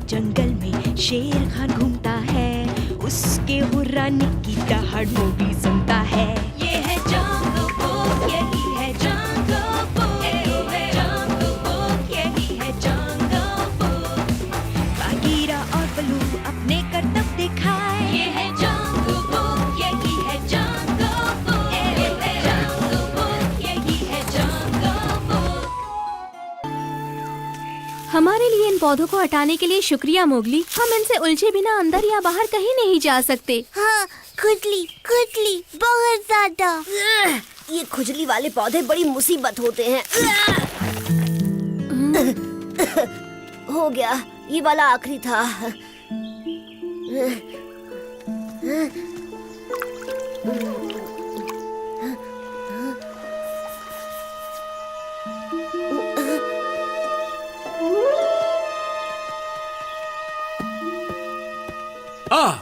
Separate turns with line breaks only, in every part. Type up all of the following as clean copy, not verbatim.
जंगल में शेर खान घूमता है, उसके हुर्राने की दहाड़ वो भी सुनता है। ये है जंगल बुक, यही है जंगल बुक, जंगल बुक, यही है जंगल बुक। बागीरा और बलू अपने करतब दिखाए, ये है जंगल बुक, यही है जंगल बुक, जंगल बुक, यही है जंगल बुक।
हमारे लिए इन पौधों को हटाने के लिए शुक्रिया मोगली। हम इनसे उलझे बिना अंदर या बाहर कहीं नहीं जा सकते।
हाँ, खुजली खुजली बहुत ज्यादा। ये खुजली वाले पौधे बड़ी मुसीबत होते हैं। हो गया, ये वाला आखिरी था।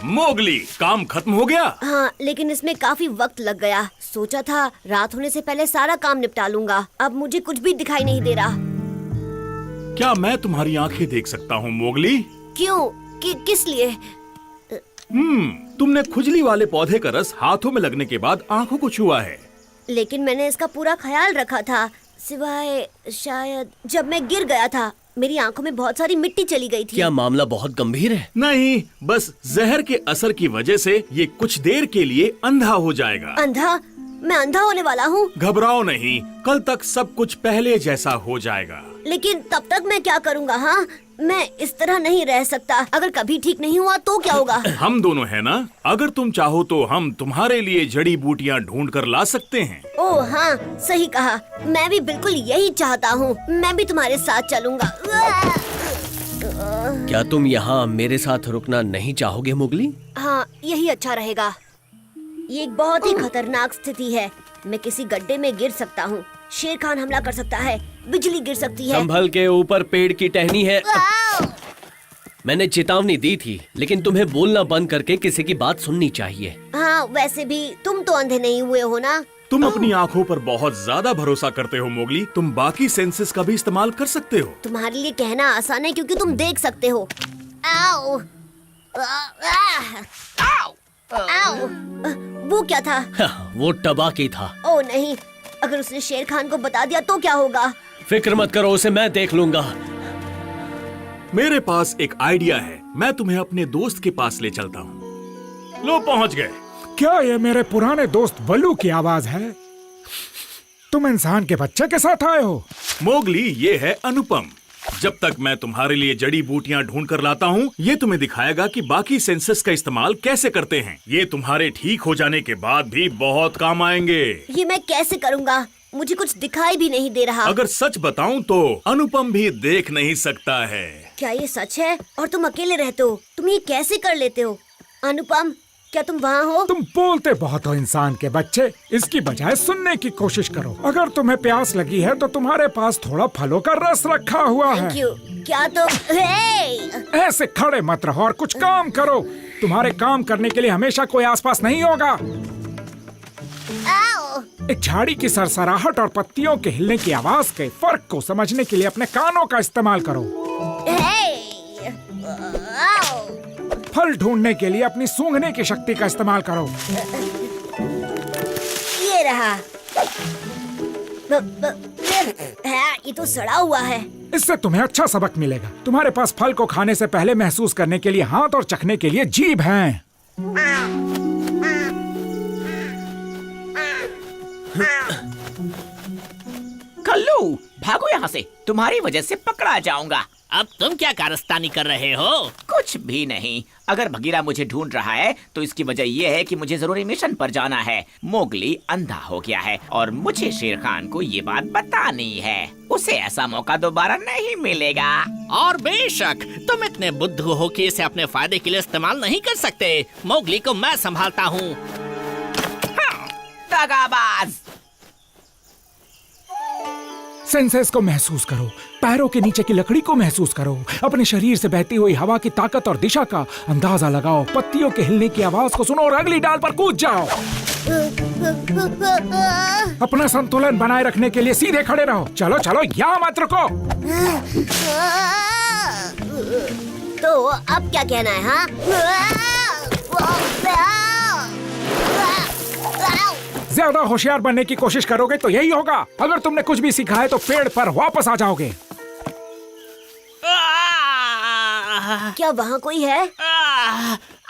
मोगली, काम खत्म हो गया?
हाँ, लेकिन इसमें काफी वक्त लग गया। सोचा था रात होने से पहले सारा काम निपटा लूंगा। अब मुझे कुछ भी दिखाई नहीं दे रहा।
क्या मैं तुम्हारी आंखें देख सकता हूँ मोगली?
क्यों? किस लिए?
तुमने खुजली वाले पौधे का रस हाथों में लगने के बाद आंखों को छुआ है।
लेकिन मैंने इसका पूरा ख्याल रखा था, सिवाय शायद जब मैं गिर गया था। मेरी आंखों में बहुत सारी मिट्टी चली गई थी।
क्या मामला बहुत गंभीर है?
नहीं, बस जहर के असर की वजह से ये कुछ देर के लिए अंधा हो जाएगा।
अंधा? मैं अंधा होने वाला हूँ?
घबराओ नहीं, कल तक सब कुछ पहले जैसा हो जाएगा।
लेकिन तब तक मैं क्या करूँगा? हाँ, मैं इस तरह नहीं रह सकता। अगर कभी ठीक नहीं हुआ तो क्या होगा?
हम दोनों है ना, अगर तुम चाहो तो हम तुम्हारे लिए जड़ी बूटियाँ ढूंढ कर ला सकते हैं।
ओह हाँ, सही कहा। मैं भी बिल्कुल यही चाहता हूँ। मैं भी तुम्हारे साथ चलूँगा।
क्या तुम यहाँ मेरे साथ रुकना नहीं चाहोगे मोगली?
हाँ, यही अच्छा रहेगा। ये एक बहुत ही खतरनाक स्थिति है। मैं किसी गड्ढे में गिर सकता हूँ, शेर खान हमला कर सकता है, बिजली गिर सकती है।
संभल के, ऊपर पेड़ की टहनी है। मैंने चेतावनी दी थी, लेकिन तुम्हें बोलना बंद करके किसी की बात सुननी चाहिए।
हाँ, वैसे भी तुम तो अंधे नहीं हुए हो ना।
तुम अपनी आँखों पर बहुत ज्यादा भरोसा करते हो मोगली। तुम बाकी सेंसेस का भी इस्तेमाल कर सकते हो।
तुम्हारे लिए कहना आसान है क्योंकि तुम देख सकते हो। आओ, आओ, वो क्या था?
वो टबाकी था।
ओह नहीं, अगर उसने शेर खान को बता दिया तो क्या होगा?
फिक्र मत करो, उसे मैं देख लूंगा।
मेरे पास एक आइडिया है, मैं तुम्हें अपने दोस्त के पास ले चलता हूँ। लो, पहुँच गए।
क्या ये मेरे पुराने दोस्त बल्लू की आवाज है? तुम इंसान के बच्चे के साथ आए हो?
मोगली, ये है अनुपम। जब तक मैं तुम्हारे लिए जड़ी बूटियाँ ढूंढ कर लाता हूँ, ये तुम्हें दिखाएगा कि बाकी सेंसेस का इस्तेमाल कैसे करते हैं। ये तुम्हारे ठीक हो जाने के बाद भी बहुत काम आएंगे।
ये मैं कैसे करूँगा? मुझे कुछ दिखाई भी नहीं दे रहा।
अगर सच बताऊं तो अनुपम भी देख नहीं सकता है।
क्या ये सच है? और तुम अकेले रहते हो? तुम ये कैसे कर लेते हो? अनुपम, क्या तुम वहाँ हो?
तुम बोलते बहुत हो इंसान के बच्चे, इसकी बजाय सुनने की कोशिश करो। अगर तुम्हें प्यास लगी है तो तुम्हारे पास थोड़ा फलों का रस रखा हुआ है।
क्यों? क्या तुम
ऐसे खड़े मत रहो और कुछ काम करो। तुम्हारे काम करने के लिए हमेशा कोई आसपास नहीं होगा। एक झाड़ी की सरसराहट और पत्तियों के हिलने की आवाज के फर्क को समझने के लिए अपने कानों का इस्तेमाल करो। फल ढूंढने के लिए अपनी सूंघने की शक्ति का इस्तेमाल करो।
ये रहा। ये तो सड़ा हुआ है।
इससे तुम्हें अच्छा सबक मिलेगा। तुम्हारे पास फल को खाने से पहले महसूस करने के लिए हाथ और चखने के लिए जीभ हैं।
कल्लू, भागो यहाँ से, तुम्हारी वजह से पकड़ा जाऊंगा।
अब तुम क्या कारस्तानी कर रहे हो?
कुछ भी नहीं। अगर भगीरा मुझे ढूंढ रहा है तो इसकी वजह यह है कि मुझे जरूरी मिशन पर जाना है। मोगली अंधा हो गया है और मुझे शेर खान को ये बात बतानी है। उसे ऐसा मौका दोबारा नहीं मिलेगा।
और बेशक तुम इतने बुद्धू हो कि इसे अपने फायदे के लिए इस्तेमाल नहीं कर सकते। मोगली को मैं संभालता हूँ।
दगाबाज।
सेंसेस को महसूस करो, पैरों के नीचे की लकड़ी को महसूस करो, अपने शरीर से बहती हुई हवा की ताकत और दिशा का अंदाजा लगाओ, पत्तियों के हिलने की आवाज को सुनो और अगली डाल पर कूद जाओ। अपना संतुलन बनाए रखने के लिए सीधे खड़े रहो। चलो चलो, यहाँ मत रुको।
तो अब क्या कहना है, हाँ?
ज्यादा होशियार बनने की कोशिश करोगे तो यही होगा। अगर तुमने कुछ भी सीखा है तो पेड़ पर वापस आ जाओगे।
क्या वहाँ कोई है?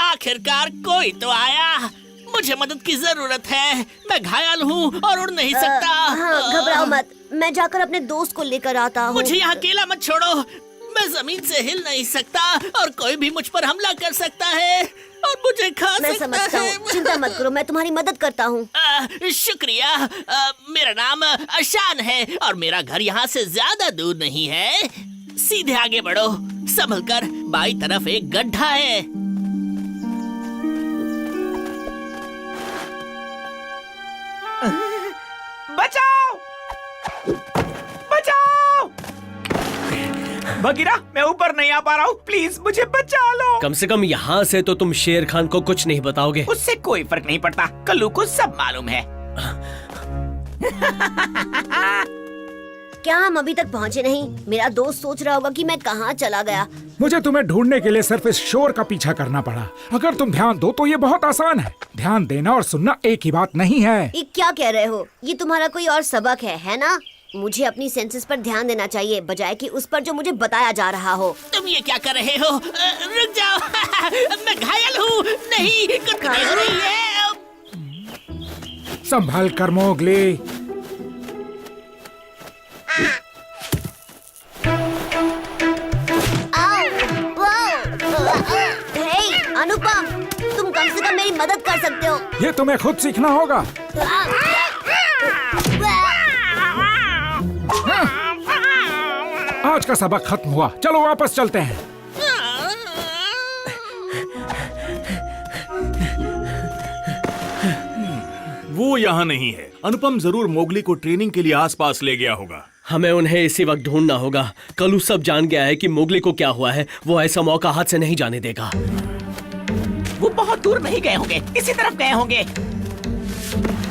आखिरकार कोई तो आया। मुझे मदद की जरूरत है। मैं घायल हूँ और उड़ नहीं सकता।
हाँ, घबराओ मत, मैं जाकर अपने दोस्त को लेकर आता हूँ।
मुझे यहाँ अकेला मत छोड़ो। मैं जमीन से हिल नहीं सकता और कोई भी मुझ पर हमला कर सकता है और मुझे खा
मैं
सकता
समझता
है।
हूँ, चिंता मत करो, मैं तुम्हारी मदद करता हूँ।
शुक्रिया। मेरा नाम अशान है और मेरा घर यहाँ से ज्यादा दूर नहीं है। सीधे आगे बढ़ो, संभल कर, बाई तरफ एक गड्ढा है।
बचाओ! बचाओ! बगीरा, मैं ऊपर नहीं आ पा रहा हूँ, प्लीज मुझे बचा लो।
कम से कम यहाँ से तो तुम शेर खान को कुछ नहीं बताओगे।
उससे कोई फर्क नहीं पड़ता, कल्लू को सब मालूम है।
क्या हम अभी तक पहुँचे नहीं? मेरा दोस्त सोच रहा होगा कि मैं कहाँ चला गया।
मुझे तुम्हें ढूंढने के लिए सिर्फ इस शोर का पीछा करना पड़ा। अगर तुम ध्यान दो तो ये बहुत आसान है। ध्यान देना और सुनना एक ही बात नहीं है।
ये क्या कह रहे हो? ये तुम्हारा कोई और सबक है ना? मुझे अपनी सेंसेस पर ध्यान देना चाहिए बजाय कि उस पर जो मुझे बताया जा रहा हो।
तुम ये क्या कर रहे हो? रुक जाओ। मैं घायल हूँ। नहीं, कुटकुटी हो रही है।
संभल कर मोगली।
हे अनुपम, तुम कम से कम मेरी मदद कर सकते हो।
ये तुम्हें खुद सीखना होगा। आज का सबक खत्म हुआ, चलो वापस चलते हैं।
वो यहाँ नहीं है। अनुपम जरूर मोगली को ट्रेनिंग के लिए आसपास ले गया होगा।
हमें उन्हें इसी वक्त ढूंढना होगा। कलू सब जान गया है कि मोगली को क्या हुआ है। वो ऐसा मौका हाथ से नहीं जाने देगा।
वो बहुत दूर नहीं गए होंगे, इसी तरफ गए होंगे।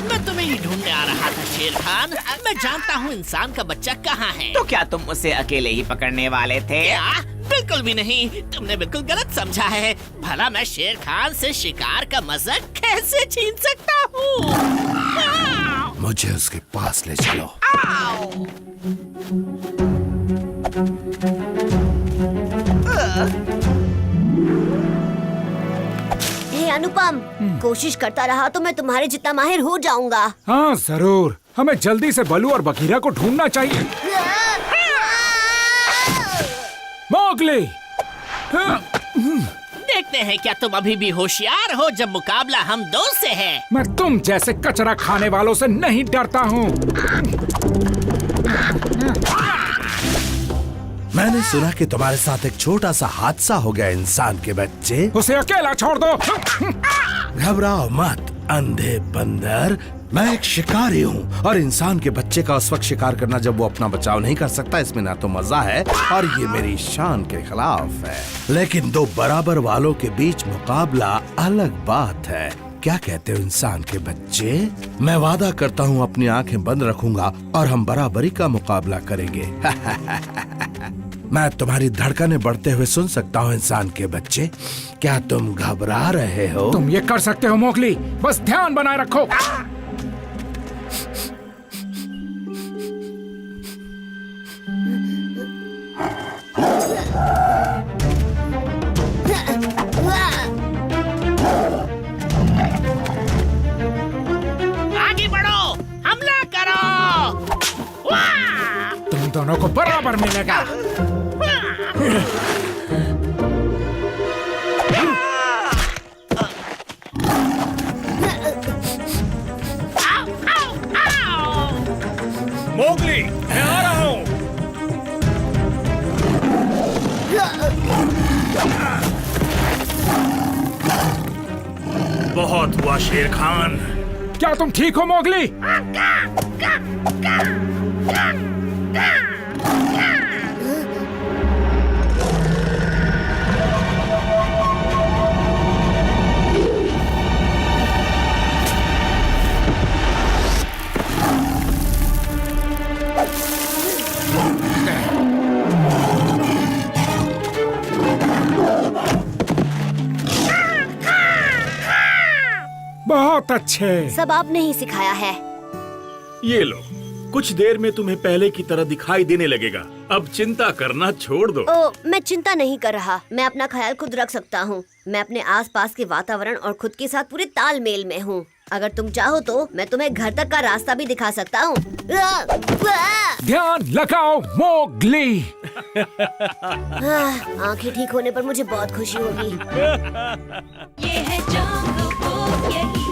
मैं तुम्हें ही ढूंढने आ रहा था शेर खान। मैं जानता हूँ इंसान का बच्चा कहाँ है।
तो क्या तुम उसे अकेले ही पकड़ने वाले थे?
क्या? बिल्कुल भी नहीं। तुमने बिल्कुल गलत समझा है। भला मैं शेर खान से शिकार का मजा कैसे छीन सकता हूँ?
मुझे उसके पास ले चलो।
हे अनुपम, कोशिश करता रहा तो मैं तुम्हारे जितना माहिर हो जाऊंगा।
हाँ जरूर, हमें जल्दी से बलू और बगीरा को ढूंढना चाहिए। मोगली!
देखते हैं क्या तुम अभी भी होशियार हो जब मुकाबला हम दो से है।
मैं तुम जैसे कचरा खाने वालों से नहीं डरता हूँ।
मैंने सुना कि तुम्हारे साथ एक छोटा सा हादसा हो गया इंसान के बच्चे।
उसे अकेला छोड़ दो।
घबराओ मत अंधे बंदर, मैं एक शिकारी हूँ और इंसान के बच्चे का उस वक्त शिकार करना जब वो अपना बचाव नहीं कर सकता, इसमें ना तो मजा है और ये मेरी शान के खिलाफ है। लेकिन दो बराबर वालों के बीच मुकाबला अलग बात है। क्या कहते हो इंसान के बच्चे? मैं वादा करता हूँ अपनी आंखें बंद रखूंगा और हम बराबरी का मुकाबला करेंगे। मैं तुम्हारी धड़कनें बढ़ते हुए सुन सकता हूँ इंसान के बच्चे। क्या तुम घबरा रहे हो?
तुम ये कर सकते हो मोगली, बस ध्यान बनाए रखो।
आगे बढ़ो, हमला करो।
तुम दोनों को बराबर मिलेगा।
मोगली, मैं आ रहा हूँ। बहुत हुआ शेर खान।
क्या तुम ठीक हो मोगली? बहुत अच्छे।
सब आपने ही सिखाया है।
ये लो, कुछ देर में तुम्हें पहले की तरह दिखाई देने लगेगा। अब चिंता करना छोड़ दो।
ओ, मैं चिंता नहीं कर रहा। मैं अपना ख्याल खुद रख सकता हूँ। मैं अपने आसपास के वातावरण और खुद के साथ पूरे तालमेल में हूँ। अगर तुम चाहो तो मैं तुम्हें घर तक का रास्ता भी दिखा सकता हूँ।
ध्यान लगाओ मोगली।
आंखें ठीक होने पर मुझे बहुत खुशी होगी।
ये है जंगल बुक, यही